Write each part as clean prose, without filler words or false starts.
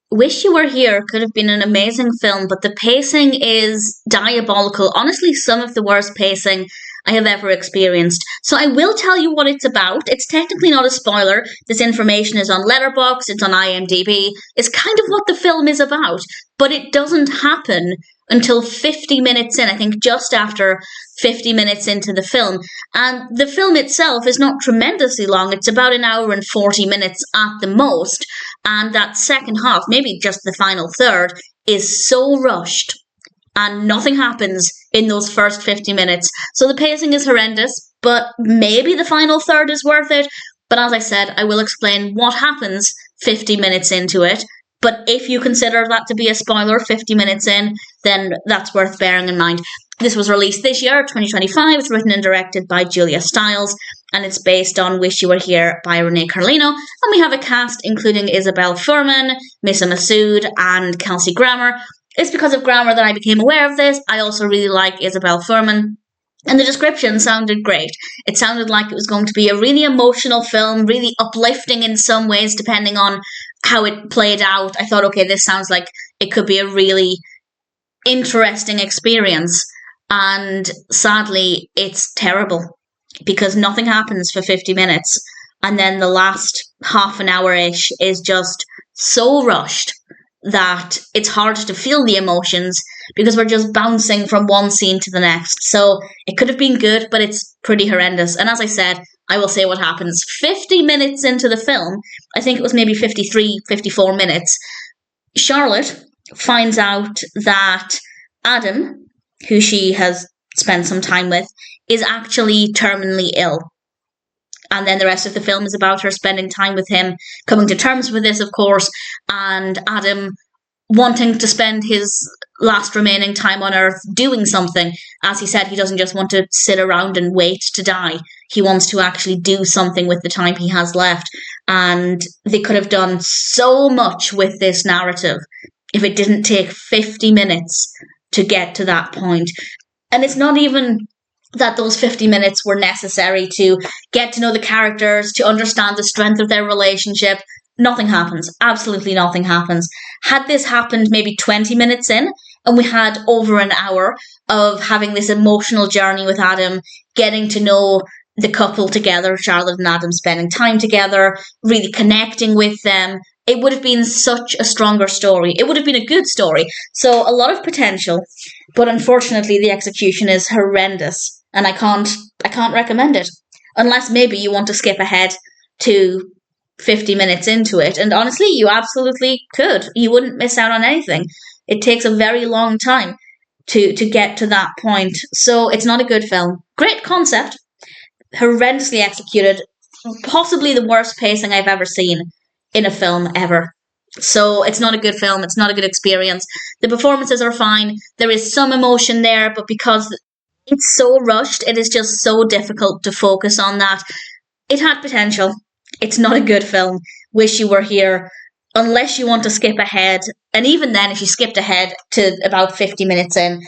Wish You Were Here could have been an amazing film, but the pacing is diabolical. Honestly, some of the worst pacing I have ever experienced. So I will tell you what it's about. It's technically not a spoiler. This information is on Letterboxd, it's on IMDb. It's kind of what the film is about, but it doesn't happen until 50 minutes in. I think just after 50 minutes into the film. And the film itself is not tremendously long. It's about an hour and 40 minutes at the most. And that second half, maybe just the final third, is so rushed. And nothing happens in those first 50 minutes. So the pacing is horrendous, but maybe the final third is worth it. But as I said, I will explain what happens 50 minutes into it. But if you consider that to be a spoiler 50 minutes in, then that's worth bearing in mind. This was released this year, 2025. It's written and directed by Julia Stiles, and it's based on Wish You Were Here by Renée Carlino. And we have a cast including Isabelle Fuhrman, Mena Massoud, and Kelsey Grammer. It's because of Grammer that I became aware of this. I also really like Isabelle Fuhrman. And the description sounded great. It sounded like it was going to be a really emotional film, really uplifting in some ways, depending on how it played out. I thought, okay, this sounds like it could be a really interesting experience. And sadly, it's terrible because nothing happens for 50 minutes. And then the last half an hour-ish is just so rushed that it's hard to feel the emotions because we're just bouncing from one scene to the next. So it could have been good, but it's pretty horrendous. And as I said, I will say what happens. 50 minutes into the film, I think it was maybe 53, 54 minutes, Charlotte finds out that Adam, who she has spent some time with, is actually terminally ill. And then the rest of the film is about her spending time with him, coming to terms with this, of course, and Adam wanting to spend his last remaining time on Earth doing something. As he said, he doesn't just want to sit around and wait to die. He wants to actually do something with the time he has left. And they could have done so much with this narrative if it didn't take 50 minutes to get to that point. And it's not even that those 50 minutes were necessary to get to know the characters, to understand the strength of their relationship. Nothing happens. Absolutely nothing happens. Had this happened maybe 20 minutes in, and we had over an hour of having this emotional journey with Adam, getting to know the couple together, Charlotte and Adam spending time together, really connecting with them, it would have been such a stronger story. It would have been a good story. So a lot of potential, but unfortunately the execution is horrendous. And I can't recommend it. Unless maybe you want to skip ahead to 50 minutes into it. And honestly, you absolutely could. You wouldn't miss out on anything. It takes a very long time to get to that point. So it's not a good film. Great concept. Horrendously executed. Possibly the worst pacing I've ever seen in a film ever. So it's not a good film. It's not a good experience. The performances are fine. There is some emotion there, but because it's so rushed, it is just so difficult to focus on that. It had potential. It's not a good film. Wish You Were Here. Unless you want to skip ahead, and even then, if you skipped ahead to about 50 minutes in,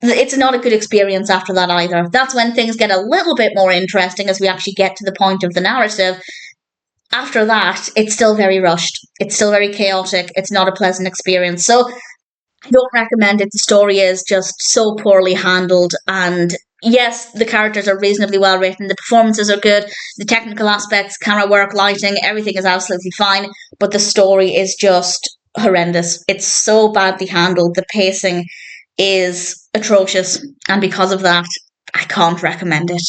it's not a good experience after that either. That's when things get a little bit more interesting as we actually get to the point of the narrative. After that, it's still very rushed. It's still very chaotic. It's not a pleasant experience. So I don't recommend it. The story is just so poorly handled. And yes, the characters are reasonably well written. The performances are good. The technical aspects, camera work, lighting, everything is absolutely fine. But the story is just horrendous. It's so badly handled. The pacing is atrocious. And because of that, I can't recommend it.